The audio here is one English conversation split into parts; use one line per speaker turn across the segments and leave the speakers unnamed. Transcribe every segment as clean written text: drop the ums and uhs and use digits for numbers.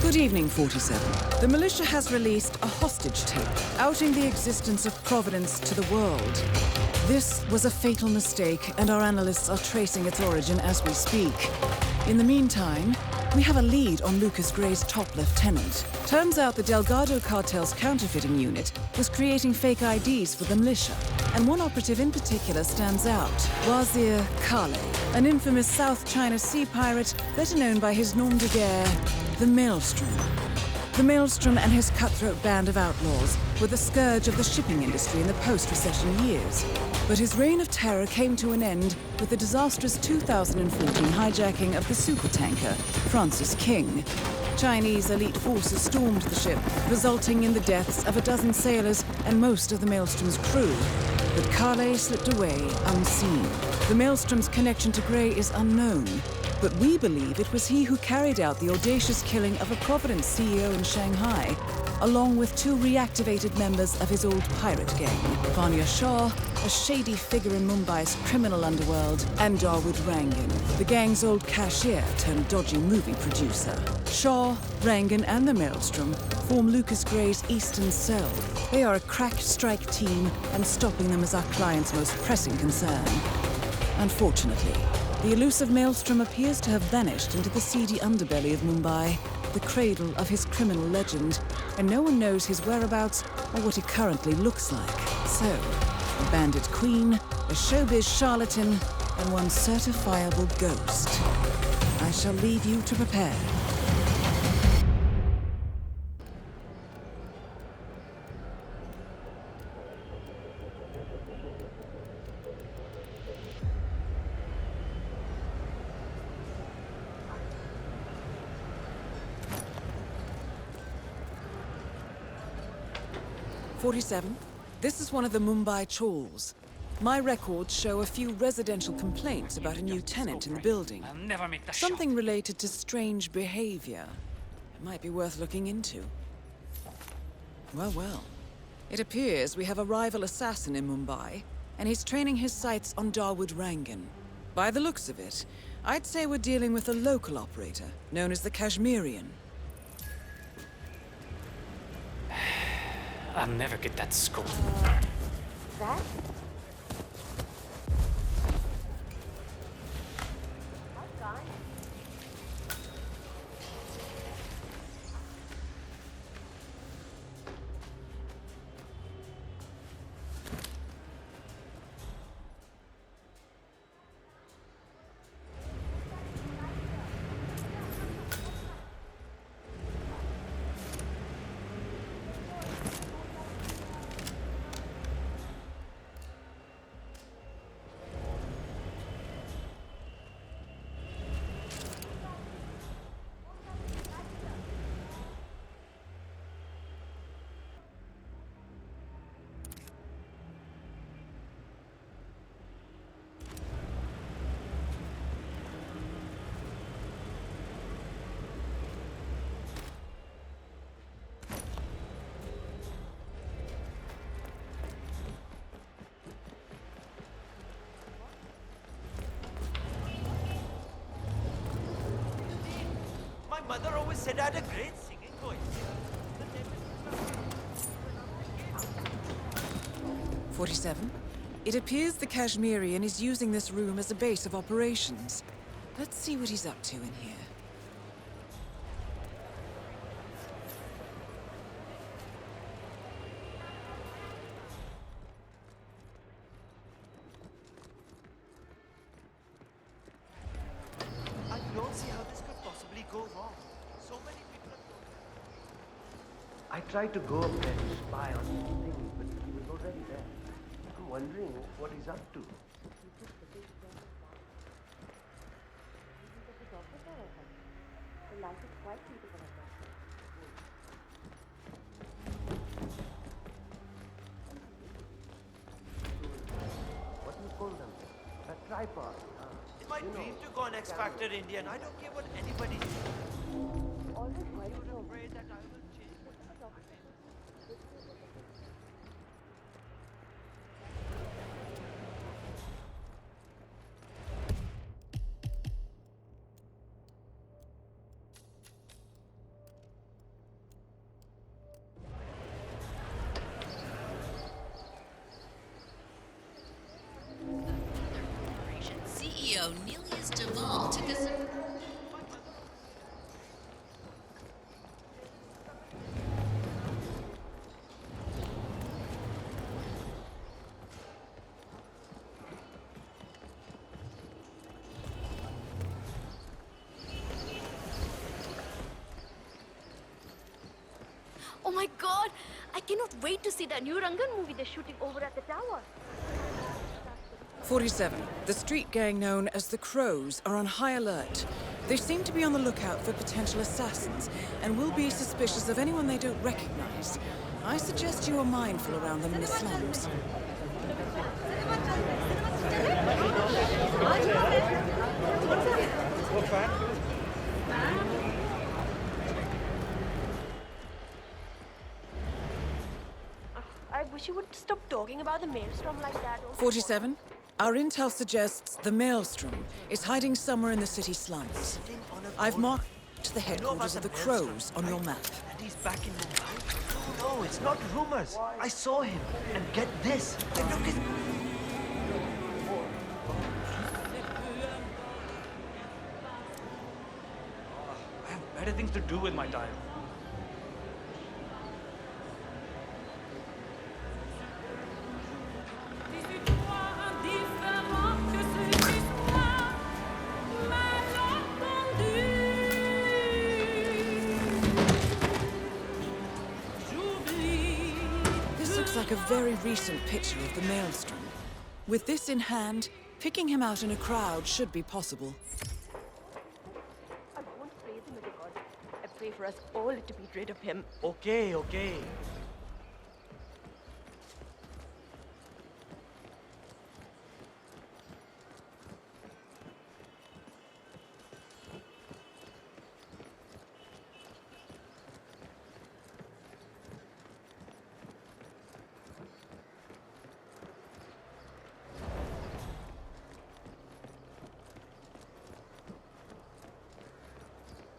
Good evening, 47. The militia has released a hostage tape, outing the existence of Providence to the world. This was a fatal mistake, and our analysts are tracing its origin as we speak. In the meantime, we have a lead on Lucas Gray's top lieutenant. Turns out the Delgado cartel's counterfeiting unit was creating fake IDs for the militia, and one operative in particular stands out, Wazir Kale, an infamous South China Sea pirate better known by his nom de guerre, the Maelstrom. The Maelstrom and his cutthroat band of outlaws were the scourge of the shipping industry in the post-recession years. But his reign of terror came to an end with the disastrous 2014 hijacking of the supertanker, Francis King. Chinese elite forces stormed the ship, resulting in the deaths of a dozen sailors and most of the Maelstrom's crew. But Kale slipped away unseen. The Maelstrom's connection to Gray is unknown, but we believe it was he who carried out the audacious killing of a Providence CEO in Shanghai, along with two reactivated members of his old pirate gang, Vanya Shah, a shady figure in Mumbai's criminal underworld, and Dawood Rangan, the gang's old cashier turned dodgy movie producer. Shah, Rangan, and the Maelstrom form Lucas Gray's Eastern Cell. They are a crack strike team, and stopping them is our client's most pressing concern. Unfortunately, the elusive Maelstrom appears to have vanished into the seedy underbelly of Mumbai, the cradle of his criminal legend, and no one knows his whereabouts or what he currently looks like. So, a bandit queen, a showbiz charlatan, and one certifiable ghost. I shall leave you to prepare. "47. This is one of the Mumbai chawls. My records show a few residential complaints about a new tenant in the building.
I'll never make the
Something related to strange behavior. It might be worth looking into. Well. It appears we have a rival assassin in Mumbai, and he's training his sights on Dawood Rangan. By the looks of it, I'd say we're dealing with a local operator, known as the Kashmirian.
I'll never get that scope.
That?
My mother always said I had a great singing voice.
47. It appears the Kashmirian is using this room as a base of operations. Let's see what he's up to in here.
I don't see how this could possibly go wrong. So many people have told me.
I tried to go up there to spy on his things, but he was already there. I'm wondering what he's up to.
The life is quite beautiful at that.
What do you call them? A tripod.
In my dream to go on X Factor India, and I don't care what anybody says.
Always quite
I'm
so.
afraid that I will change my
ago, Nelius Duval took us.
Oh my god! I cannot wait to see that new Rangan movie they're shooting over at the tower.
47. The street gang known as the Crows are on high alert. They seem to be on the lookout for potential assassins and will be suspicious of anyone they don't recognize. I suggest you are mindful around them in the slums.
I wish you would stop talking about the maelstrom like that.
47. Our intel suggests the Maelstrom is hiding somewhere in the city slums. I've marked the headquarters of the Crows on your map.
And he's back in Mumbai? No, it's not rumors. I saw him. And get this. I took his...
I have better things to do with my time.
This looks like a very recent picture of the Maelstrom. With this in hand, picking him out in a crowd should be possible.
I won't praise him as a god. I pray for us all to be rid of him.
Okay, okay.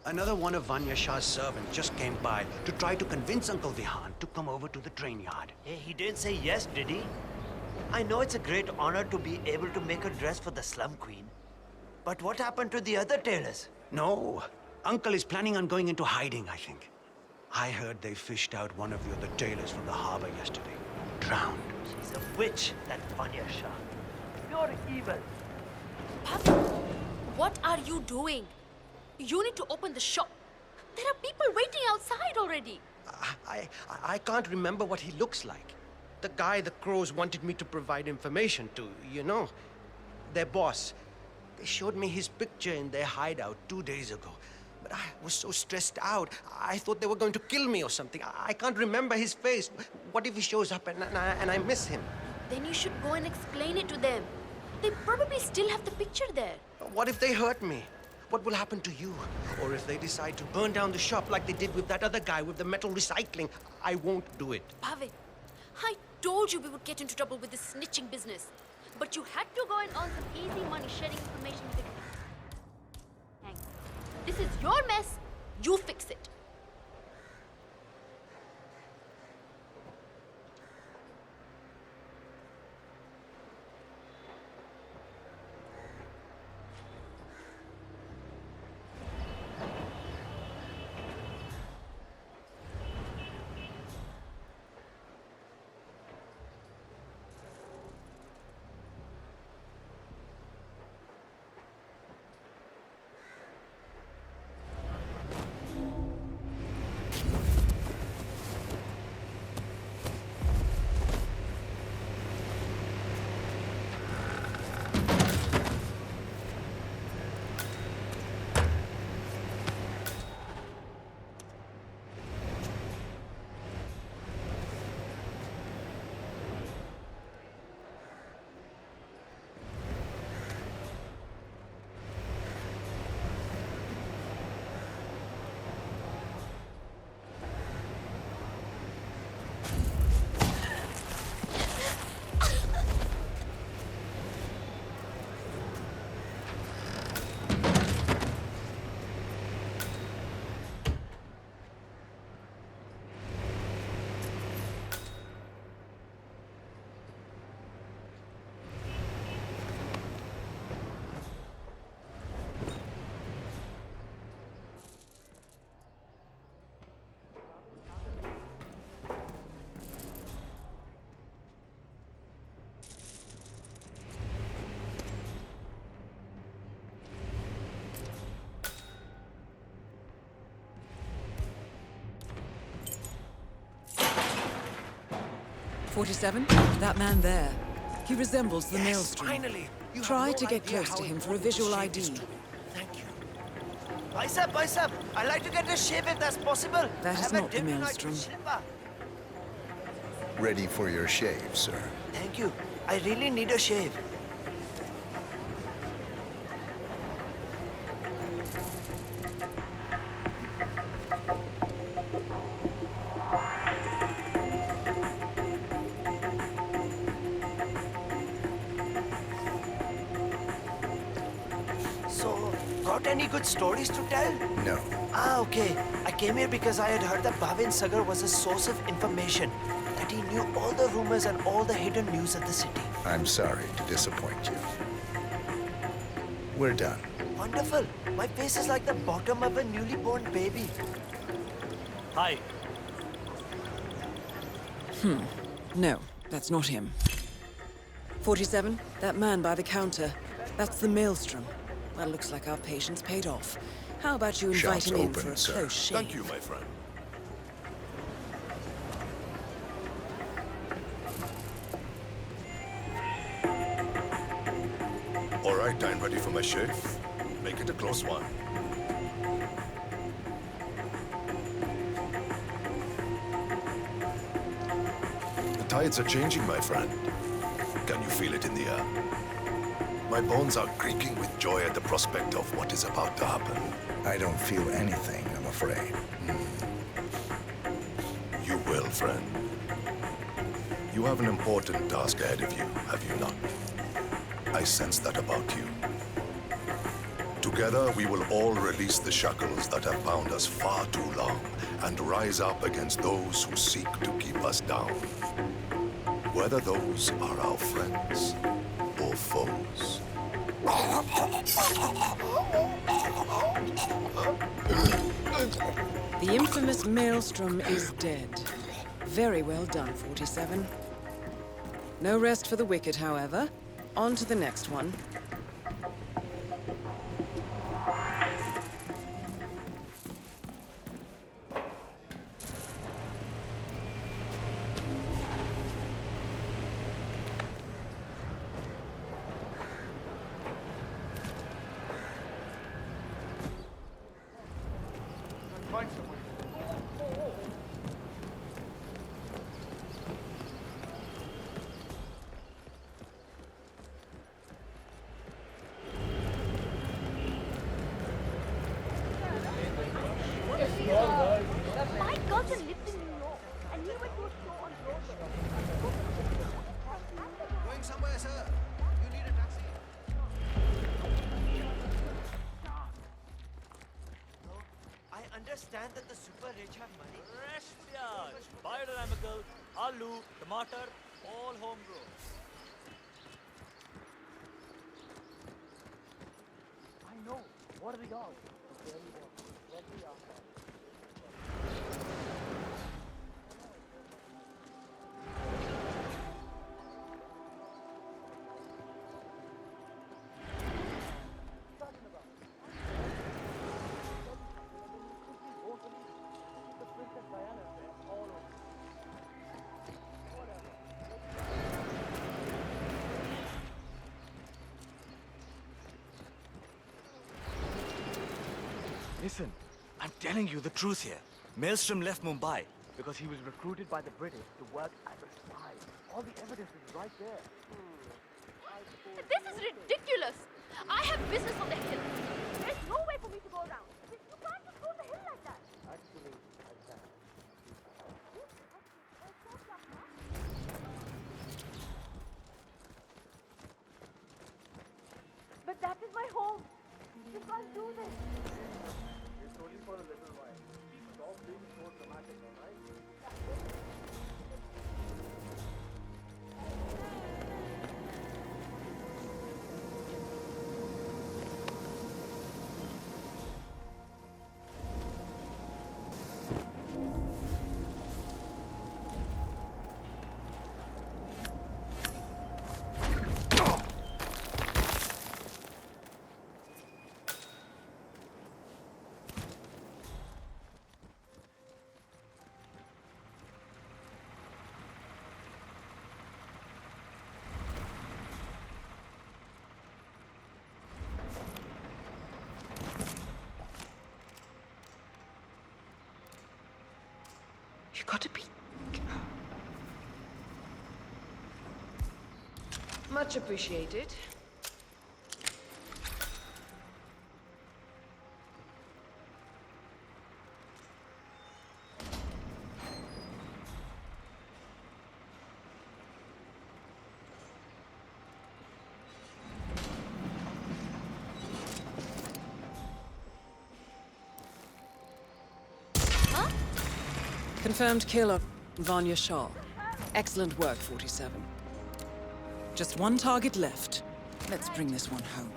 Another one of Vanya Shah's servants just came by to try to convince Uncle Vihan to come over to the train yard.
Hey, he didn't say yes, did he? I know it's a great honor to be able to make a dress for the slum queen. But what happened to the other tailors?
No, Uncle is planning on going into hiding, I think. I heard they fished out one of the other tailors from the harbor yesterday. Drowned.
She's a witch, that Vanya Shah. Pure evil.
Papa, what are you doing? You need to open the shop. There are people waiting outside already.
I can't remember what he looks like. The guy the Crows wanted me to provide information to, you know. Their boss. They showed me his picture in their hideout 2 days ago. But I was so stressed out. I thought they were going to kill me or something. I can't remember his face. What if he shows up and I miss him?
Then you should go and explain it to them. They probably still have the picture there.
What if they hurt me? What will happen to you? Or if they decide to burn down the shop like they did with that other guy with the metal recycling? I won't do it.
Bhavin, I told you we would get into trouble with this snitching business. But you had to go and earn some easy money sharing information with the... Thanks. This is your mess. You fix it.
47? That man there. He resembles the
Yes,
Maelstrom.
finally! You have
Try
no
to get
idea
close
how
to him for a
important
visual
this
ID.
shave is to me. Thank you.
Bicep! I'd like to get a shave if that's possible.
That
I
is
haven't
not the
dipped tonight
Maelstrom.
with Shilpa.
Ready for your shave, sir.
Thank you. I really need a shave. So, got any good stories to tell?
No.
Ah, okay. I came here because I had heard that Bhavin Sagar was a source of information. That he knew all the rumors and all the hidden news of the city.
I'm sorry to disappoint you. We're done.
Wonderful. My face is like the bottom of a newly born baby.
Hi.
No, that's not him. 47? That man by the counter. That's the Maelstrom. Well, looks like our patience paid off. How about you invite
Shop's
him in
open,
for a
sir.
close shave?
Thank you, my friend. All right, I'm ready for my shave. Make it a close one. The tides are changing, my friend. Can you feel it in the air? My bones are creaking with joy at the prospect of what is about to happen.
I don't feel anything, I'm afraid.
You will, friend. You have an important task ahead of you, have you not? I sense that about you. Together, we will all release the shackles that have bound us far too long and rise up against those who seek to keep us down. Whether those are our friends or foes.
The infamous Maelstrom is dead. Very well done, 47. No rest for the wicked, however. On to the next one.
My cousin lived in New York, and he went to a show on Broadway.
Going somewhere, sir? You need a taxi?
I understand that the super rich have money.
Fresh pyaj, biodynamical, aloo, tomato, all homegrown. I know. What are the odds? Listen, I'm telling you the truth here. Maelstrom left Mumbai because he was recruited by the British to work as a spy. All the evidence is right there.
This is ridiculous. I have business on the hill.
There's no way for me to go around. You can't just go the hill like that.
Actually, I can.
But that is my home. You can't do this.
It's only for a little while. Stop being so dramatic, alright?
You gotta be...
Much appreciated.
Confirmed kill of Vanya Shah. Excellent work, 47. Just one target left. Let's bring this one home.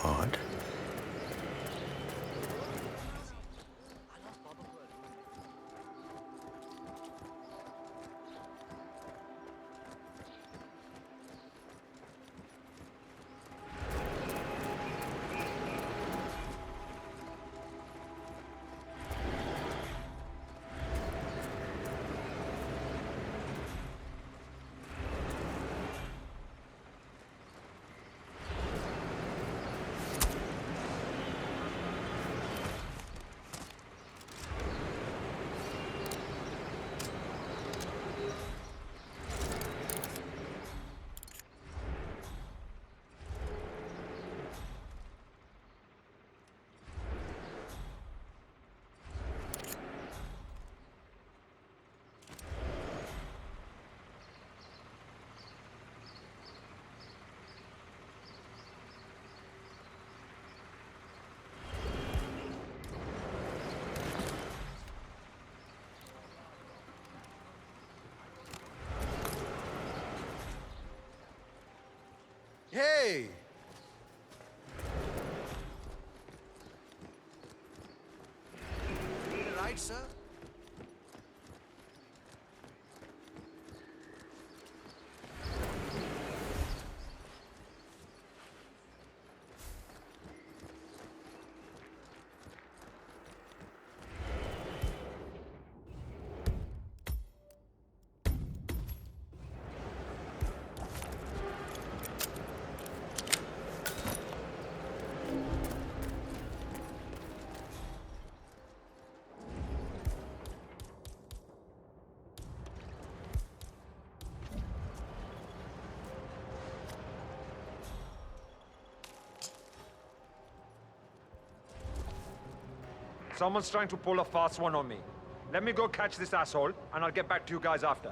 Odd.
Hey! Need a ride, sir?
Someone's trying to pull a fast one on me. Let me go catch this asshole, and I'll get back to you guys after.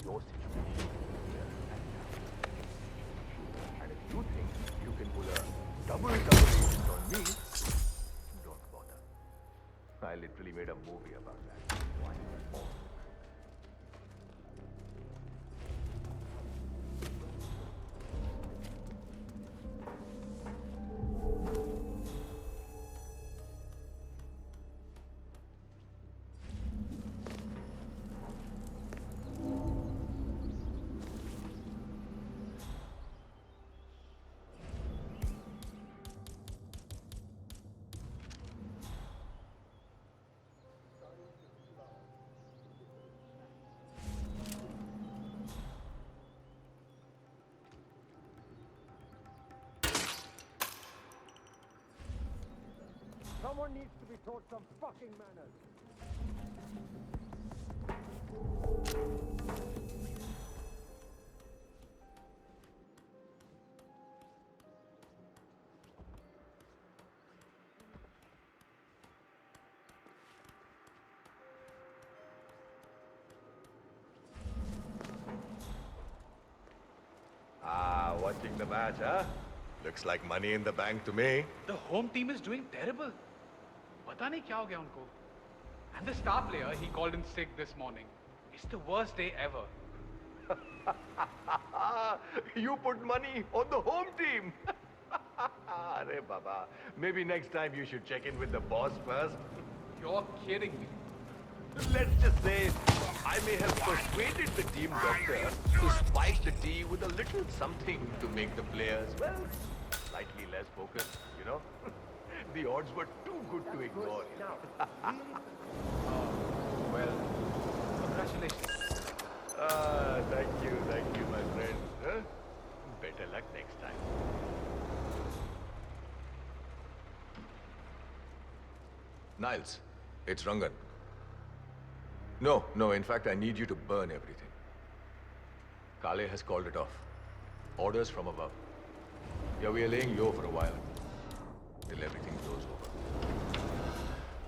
Your situation here and now. And if you think you can pull a double agent on me, don't bother. I literally made a movie about that. Why?
Someone needs to be taught some fucking manners.
Ah, watching the match, huh? Looks like money in the bank to me.
The home team is doing terrible. पता नहीं क्या हो गया उनको. And the star player, he called in sick this morning. It's the worst day ever.
You put money on the home team. Arey Baba, maybe next time you should check in with the boss first.
You're kidding me.
Let's just say I may have persuaded the team doctor to spike the tea with a little something to make the players, well, slightly less focused, you know? The odds were too good to ignore.
Well, congratulations.
Thank you, my friend. Huh? Better luck next time. Niles, it's Rangan. No, in fact, I need you to burn everything. Kale has called it off. Orders from above. Yeah, we are laying low for a while. Till everything blows over.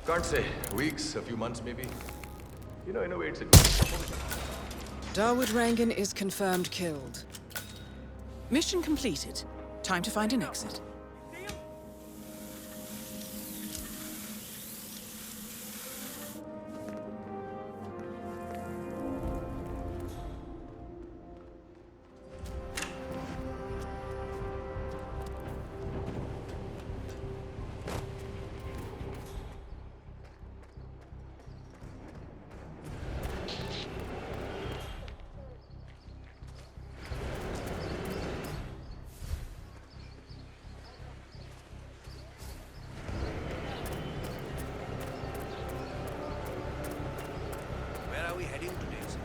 Can't say. Weeks, a few months maybe. You know, in a way, it's a...
Dawood Rangan is confirmed killed. Mission completed. Time to find an exit.
Where are we heading today, sir?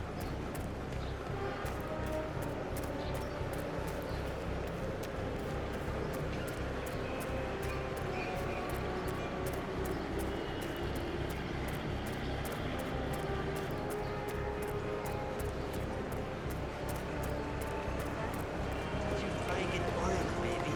You're flying in oil, baby.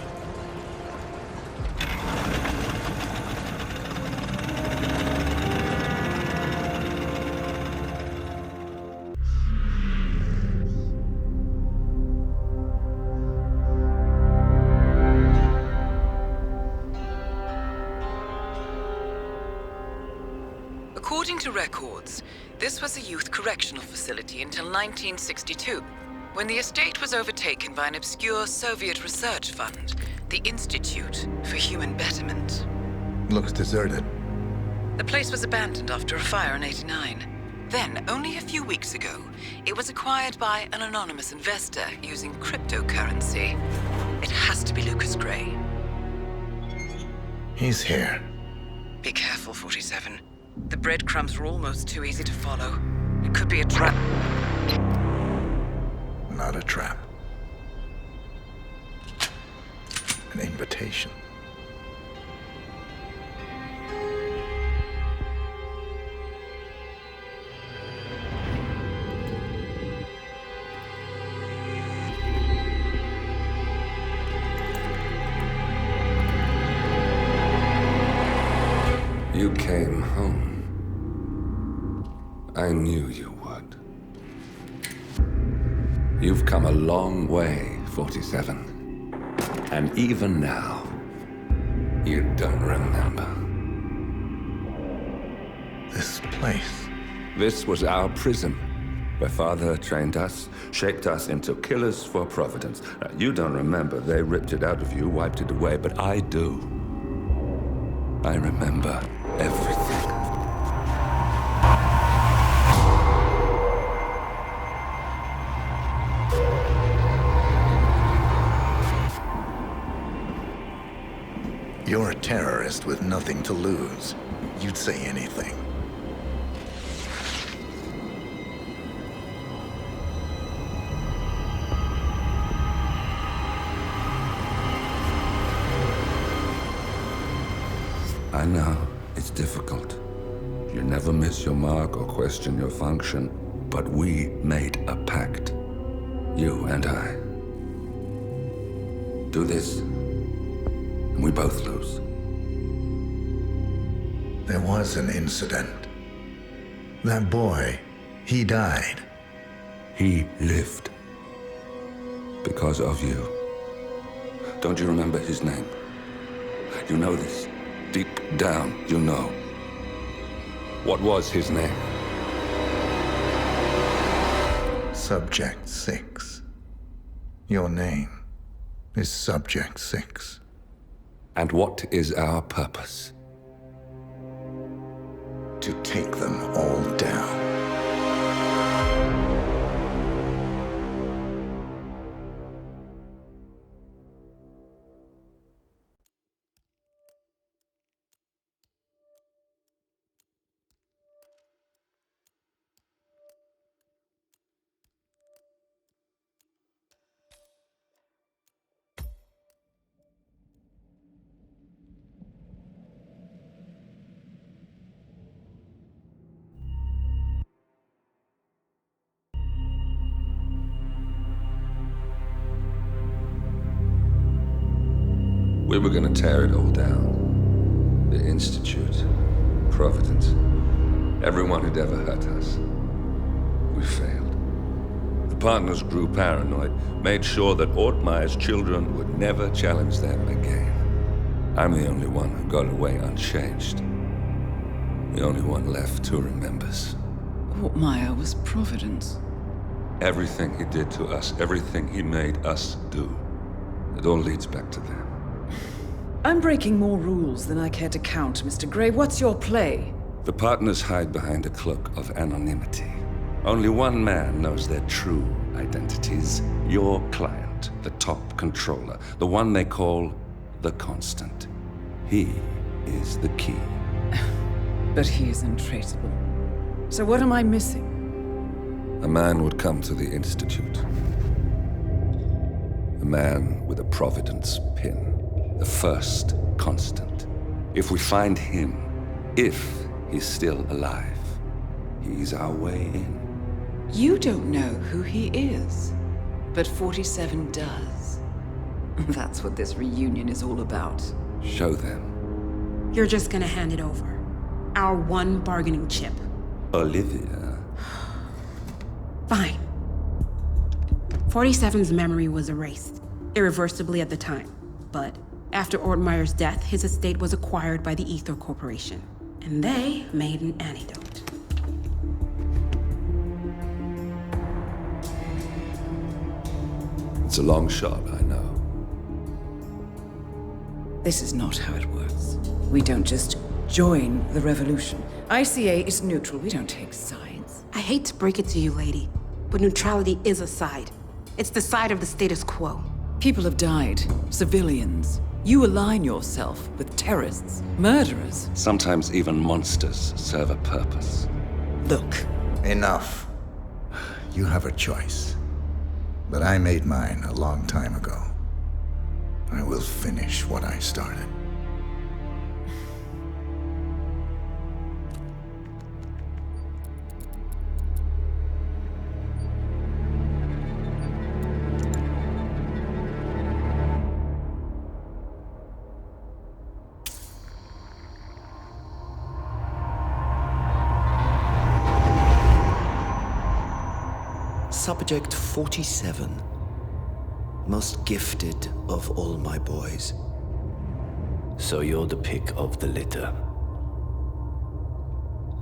According to records, this was a youth correctional facility until 1962, when the estate was overtaken by an obscure Soviet research fund, the Institute for Human Betterment.
Looks deserted.
The place was abandoned after a fire in '89. Then, only a few weeks ago, it was acquired by an anonymous investor using cryptocurrency. It has to be Lucas Gray.
He's here.
Be careful, 47. The breadcrumbs were almost too easy to follow. It could be a trap.
Not a trap. An invitation.
You came home. I knew you would. You've come a long way, 47. And even now, you don't remember.
This place.
This was our prison, where Father trained us, shaped us into killers for Providence. Now, you don't remember. They ripped it out of you, wiped it away, but I do. I remember everything.
You're a terrorist with nothing to lose. You'd say anything.
I know. It's difficult. You never miss your mark or question your function, but we made a pact. You and I. Do this, and we both lose.
There was an incident. That boy, he died.
He lived. Because of you. Don't you remember his name? You know this. Deep down, you know. What was his name?
Subject 6. Your name is Subject 6.
And what is our purpose?
To take them all down.
We were gonna tear it all down. The Institute, Providence, everyone who'd ever hurt us. We failed. The partners grew paranoid, made sure that Ortmeyer's children would never challenge them again. I'm the only one who got away unchanged. The only one left who remembers.
Ortmeyer was Providence.
Everything he did to us, everything he made us do, it all leads back to them.
I'm breaking more rules than I care to count, Mr. Gray. What's your play?
The partners hide behind a cloak of anonymity. Only one man knows their true identities. Your client, the top controller, the one they call the Constant. He is the key.
But he is untraceable. So what am I missing?
A man would come to the Institute. A man with a Providence pin. The first Constant. If we find him, if he's still alive, he's our way in.
You don't know who he is, but 47 does. That's what this reunion is all about.
Show them.
You're just gonna hand it over. Our one bargaining chip.
Olivia.
Fine. 47's memory was erased, irreversibly at the time. But after Ortmeyer's death, his estate was acquired by the Ether Corporation. And they made an antidote.
It's a long shot, I know.
This is not how it works. We don't just join the revolution. ICA is neutral. We don't take sides.
I hate to break it to you, lady, but neutrality is a side. It's the side of the status quo.
People have died. Civilians. You align yourself with terrorists, murderers.
Sometimes even monsters serve a purpose.
Look.
Enough. You have a choice. But I made mine a long time ago. I will finish what I started.
Subject 47. Most gifted of all my boys. So you're the pick of the litter.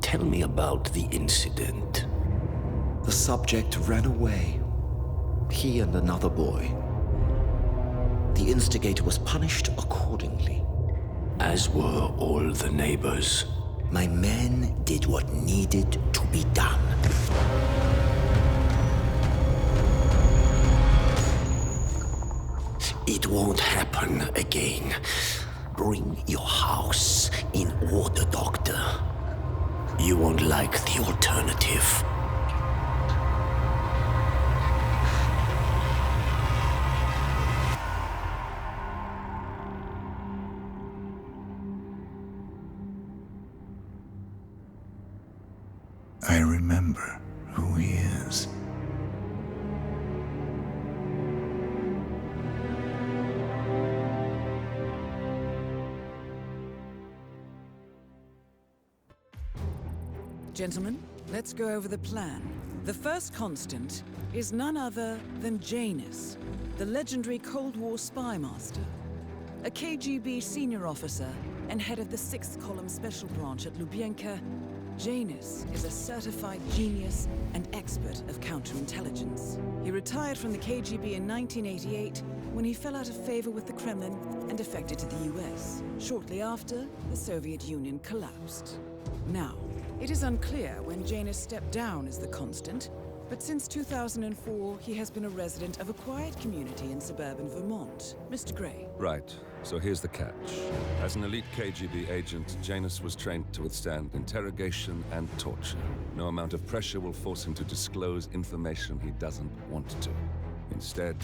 Tell me about the incident. The subject ran away. He and another boy. The instigator was punished accordingly. As were all the neighbors. My men did what needed to be done. It won't happen again. Bring your house in order, Doctor. You won't like the alternative.
I remember who he is.
Gentlemen, let's go over the plan. The first constant is none other than Janus, the legendary Cold War spy master. A KGB senior officer and head of the 6th Column Special Branch at Lubyanka, Janus is a certified genius and expert of counterintelligence. He retired from the KGB in 1988 when he fell out of favor with the Kremlin and defected to the US. Shortly after, the Soviet Union collapsed. Now, it is unclear when Janus stepped down as the constant, but since 2004, he has been a resident of a quiet community in suburban Vermont. Mr. Gray.
Right. So here's the catch. As an elite KGB agent, Janus was trained to withstand interrogation and torture. No amount of pressure will force him to disclose information he doesn't want to. Instead,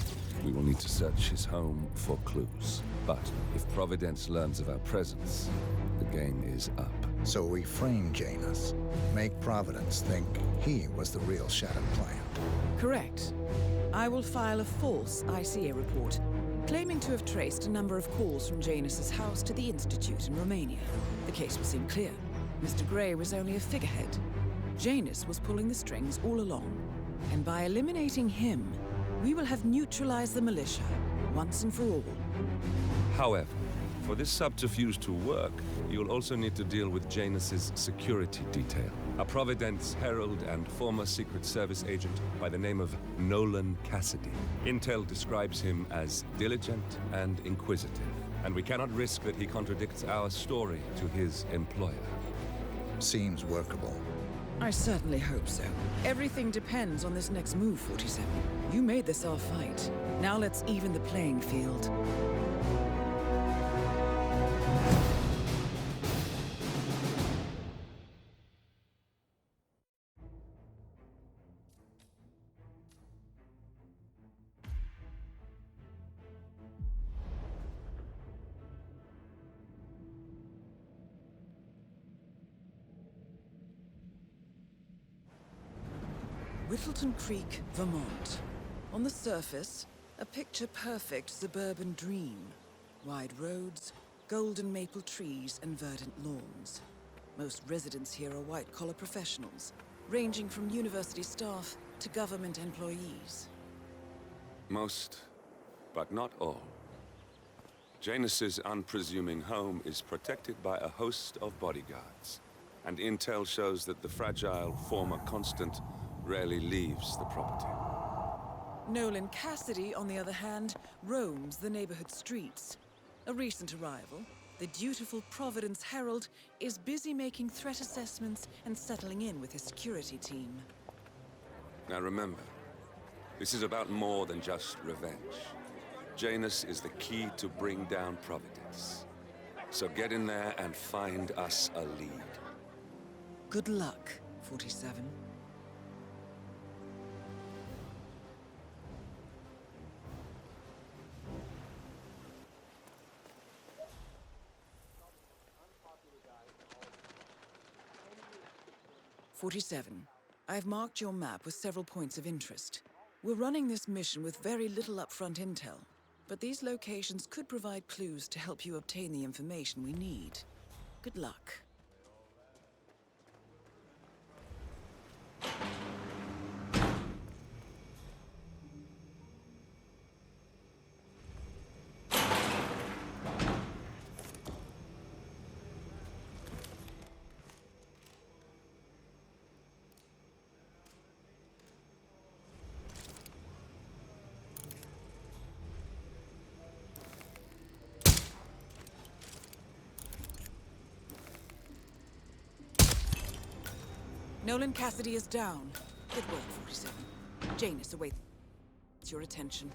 we will need to search his home for clues. But if Providence learns of our presence, the game is up.
So we frame Janus, make Providence think he was the real Shattered client.
Correct. I will file a false ICA report, claiming to have traced a number of calls from Janus's house to the Institute in Romania. The case will seem clear. Mr. Gray was only a figurehead. Janus was pulling the strings all along. And by eliminating him, we will have neutralized the militia, once and for all.
However, for this subterfuge to work, you'll also need to deal with Janus's security detail. A Providence herald and former Secret Service agent by the name of Nolan Cassidy. Intel describes him as diligent and inquisitive, and we cannot risk that he contradicts our story to his employer.
Seems workable.
I certainly hope so. Everything depends on this next move, 47. You made this our fight. Now let's even the playing field. Whittleton Creek, Vermont. On the surface, a picture-perfect suburban dream. Wide roads, golden maple trees, and verdant lawns. Most residents here are white-collar professionals, ranging from university staff to government employees.
Most, but not all. Janus's unpresuming home is protected by a host of bodyguards, and intel shows that the fragile former constant rarely leaves the property.
Nolan Cassidy, on the other hand, roams the neighborhood streets. A recent arrival, the dutiful Providence Herald is busy making threat assessments and settling in with his security team.
Now remember, this is about more than just revenge. Janus is the key to bring down Providence. So get in there and find us a lead.
Good luck, 47. I've marked your map with several points of interest. We're running this mission with very little upfront intel, but these locations could provide clues to help you obtain the information we need. Good luck. Nolan Cassidy is down. Good work, 47. Janus awaits your attention.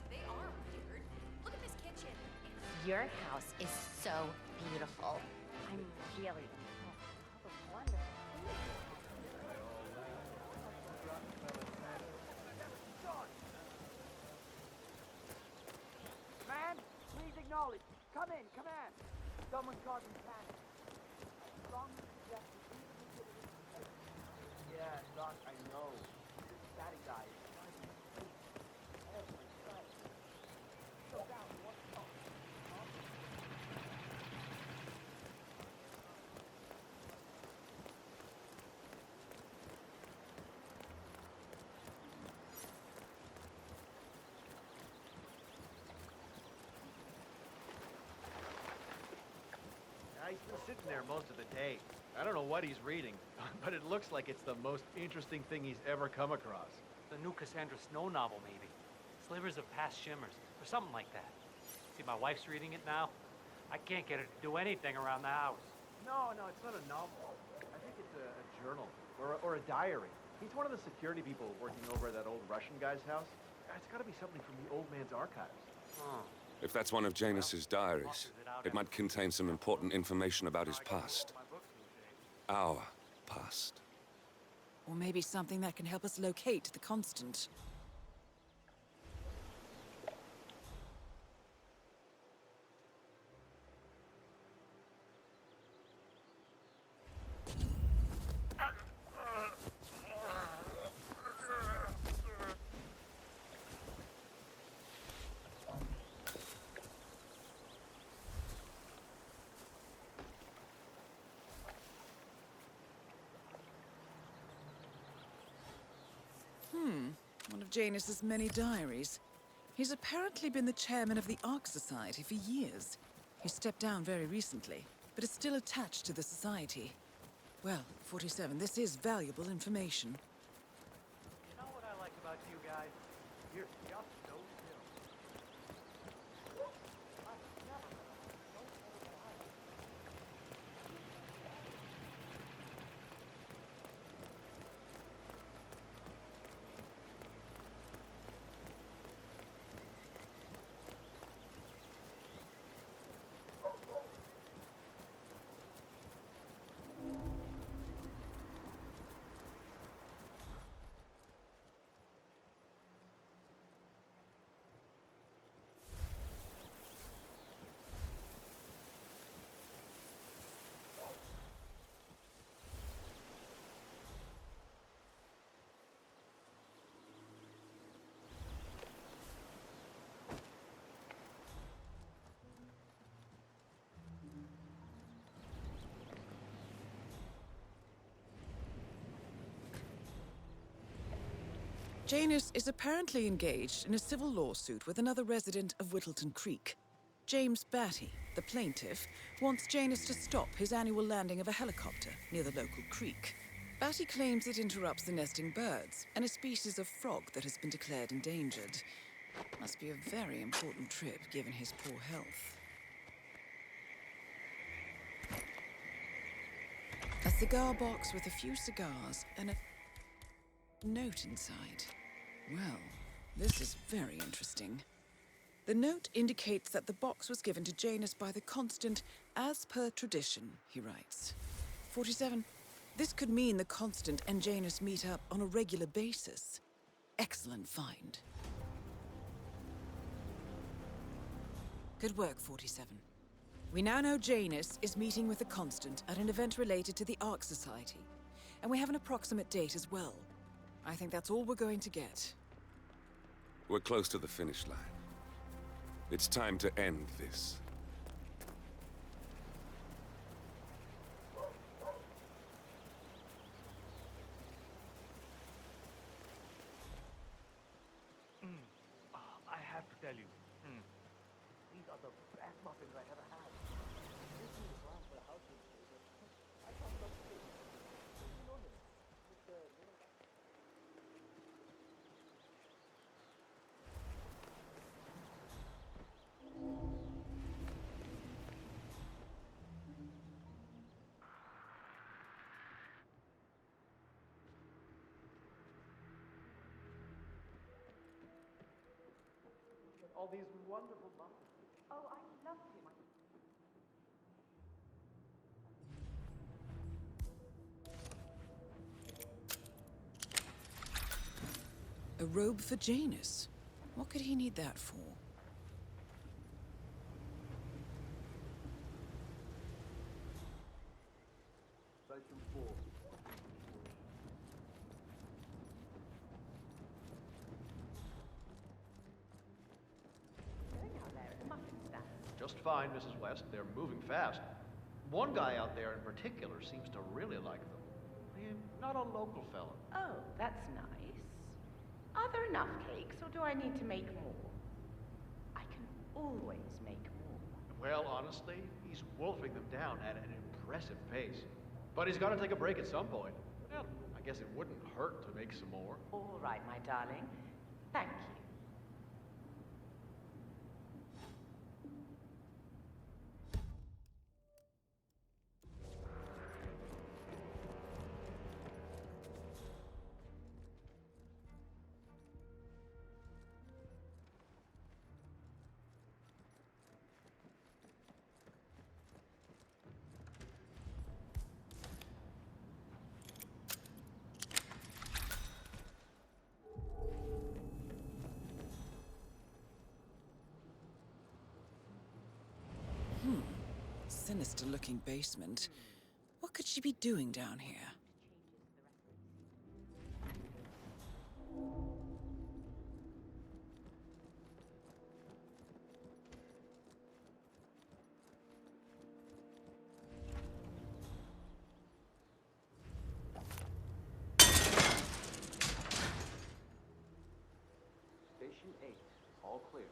They are weird. Look at this kitchen.
Your house is so beautiful. I'm really... Oh, all the wonderful food.
Acknowledge. Come in, command. Someone's causing panic. Strongly suggest Yeah, Doc, I know. This fatty guy is trying to replace every side. So down, what's up?
He's been sitting there most of the day. I don't know what he's reading, but it looks like it's the most interesting thing he's ever come across.
The new Cassandra Snow novel, maybe. Slivers of Past Shimmers, or something like that. See, my wife's reading it now. I can't get her to do anything around the house.
No, it's not a novel. I think it's a journal, or a diary. He's one of the security people working over at that old Russian guy's house. It's gotta be something from the old man's archives.
Huh.
If that's one of Janus's diaries, it might contain some important information about his past. Our past.
Or maybe something that can help us locate the Constant. One of Janus's many diaries. He's apparently been the chairman of the Ark Society for years. He stepped down very recently, but is still attached to the society. Well, 47, this is valuable information.
You know what I like about you guys? You're just so chill.
Janus is apparently engaged in a civil lawsuit with another resident of Whittleton Creek. James Batty, the plaintiff, wants Janus to stop his annual landing of a helicopter near the local creek. Batty claims it interrupts the nesting birds and a species of frog that has been declared endangered. Must be a very important trip given his poor health. A cigar box with a few cigars and a note inside. Well, this is very interesting. The note indicates that the box was given to Janus by the Constant as per tradition, he writes. 47. This could mean the Constant and Janus meet up on a regular basis. Excellent find. Good work, 47. We now know Janus is meeting with the Constant at an event related to the Ark Society, and we have an approximate date as well. I think that's all we're going to get.
We're close to the finish line. It's time to end this.
I have to tell you, these are the best muffins I ever had. This is the glass for the house in I thought that was good. You know him? Mr.
All these wonderful muffins.
Oh, I love him.
A robe for Janus? What could he need that for?
Station 4.
Going out there at the muffin stand.
Just fine, Mrs. West. They're moving fast. One guy out there in particular seems to really like them. Not a local fella.
Oh, that's nice. Are there enough cakes, or do I need to make more? I can always make more.
Well, honestly, he's wolfing them down at an impressive pace. But he's got to take a break at some point. Well, I guess it wouldn't hurt to make some more.
All right, my darling. Thank you.
Sinister-looking basement. What could she be doing down here?
Station 8, all clear.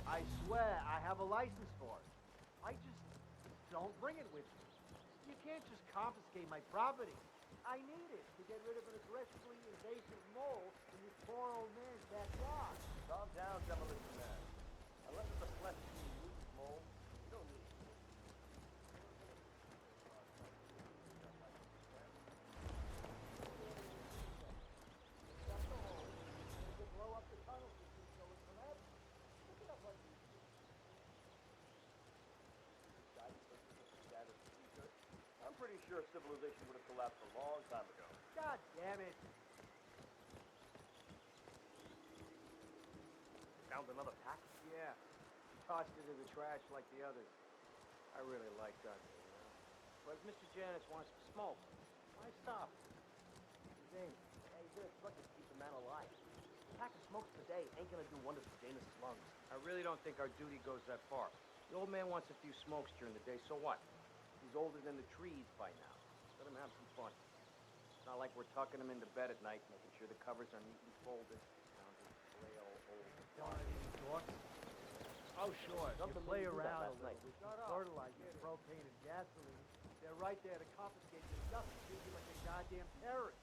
I swear I have a license for it. I just don't bring it with me. You can't just confiscate my property. I need it to get rid of an aggressively invasive mole in this poor old Calm down, Demolition Man. Unless it's a flesh you use, Mole, you don't need it. Blow up the tunnel so it collapses. Look it up like you do. I'm pretty sure civilization would have collapsed a long time ago. God damn it! Found another pack? Yeah. Tossed it in the trash like the others. I really like Dudley, you know. But if Mr. Janus wants to smoke, why stop? Hey, this, look, it keeps a man alive. A pack of smokes per day ain't gonna do wonders for Janus' lungs. I really don't think our duty goes that far. The old man wants a few smokes during the day, so what? He's older than the trees by now. Let him have some fun. It's not like we're tucking him into bed at night, making sure the covers are neatly folded. Oh, sure. You play around a little with fertilizer, propane, and gasoline. They're right there to confiscate your stuff and treat you like a goddamn terrorist.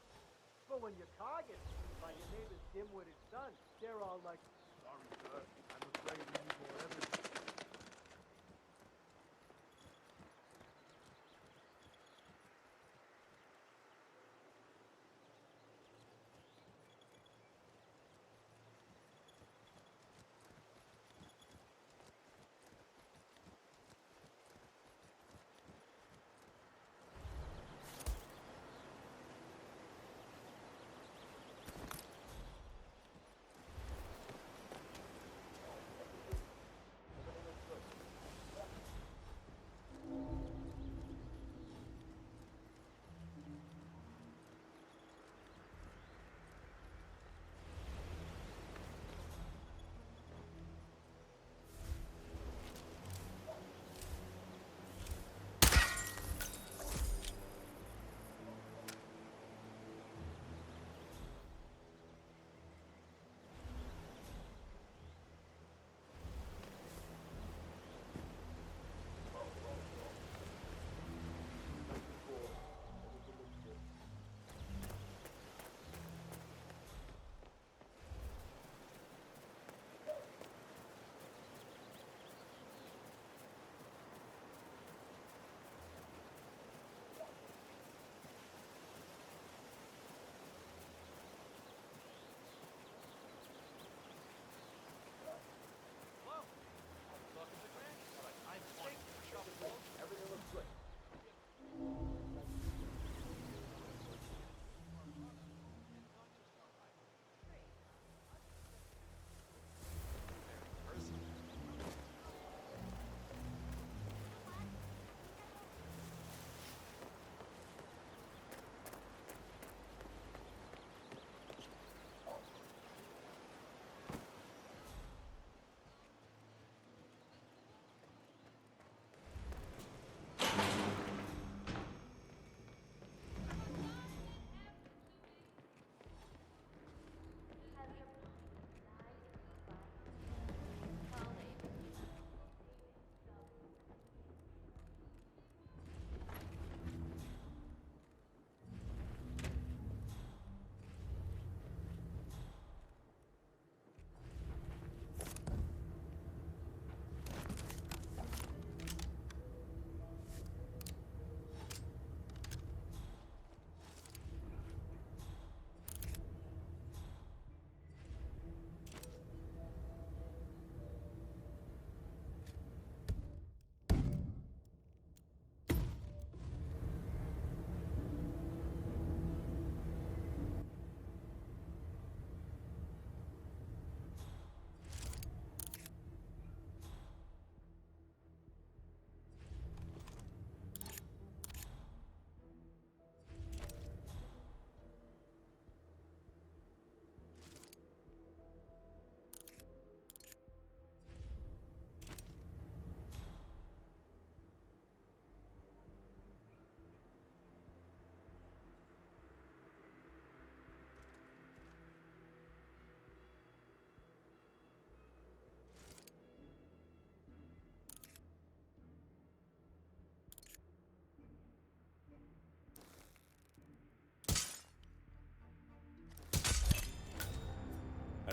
But when your car gets seen by your neighbor's dim-witted son, they're all like, sorry, sir, I'm afraid we need more evidence.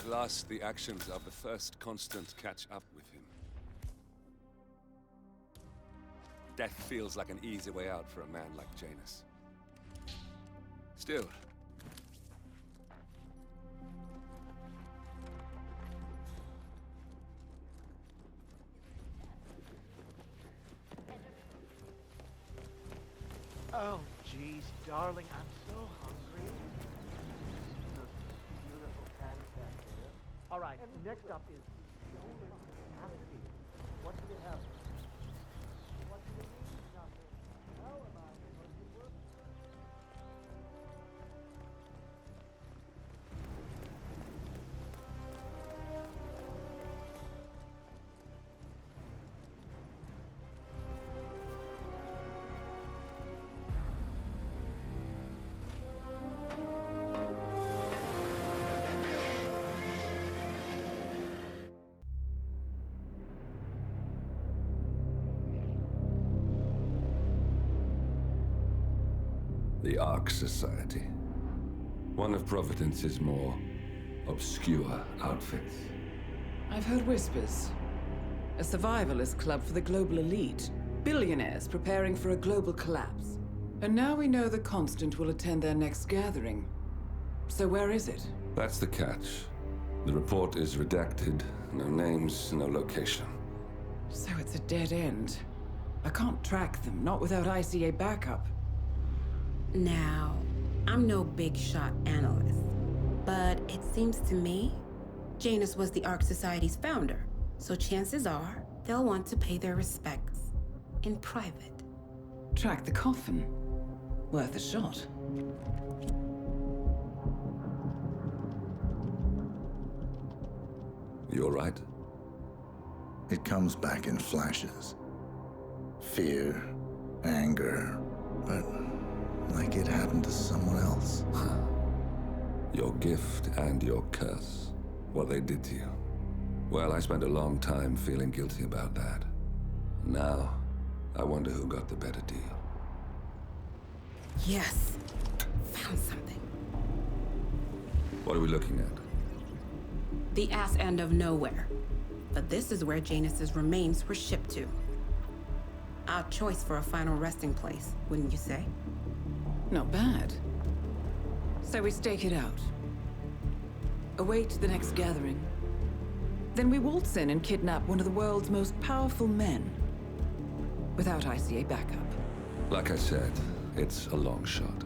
At last, the actions of the first constant catch up with him. Death feels like an easy way out for a man like Janus. Still,
Oh, jeez, darling, I'm so hungry. Those beautiful patties back there. All right, next up is Cassidy. What do you have? What do you mean, nothing? How am I supposed to work?
The Ark Society. One of Providence's more obscure outfits.
I've heard whispers. A survivalist club for the global elite. Billionaires preparing for a global collapse. And now we know the Constant will attend their next gathering. So where is it?
That's the catch. The report is redacted. No names, no location.
So it's a dead end. I can't track them, not without ICA backup.
Now, I'm no big shot analyst, but it seems to me Janus was the Ark Society's founder, so chances are they'll want to pay their respects in private.
Track the coffin. Worth a shot.
You all right?
It comes back in flashes. Fear, anger, but like it happened to someone else.
Your gift and your curse. What they did to you. Well, I spent a long time feeling guilty about that. Now, I wonder who got the better deal.
Yes. Found something.
What are we looking at?
The ass end of nowhere. But this is where Janus's remains were shipped to. Odd choice for a final resting place, wouldn't you say?
Not bad. So we stake it out. Await the next gathering. Then we waltz in and kidnap one of the world's most powerful men. Without ICA backup.
Like I said, it's a long shot.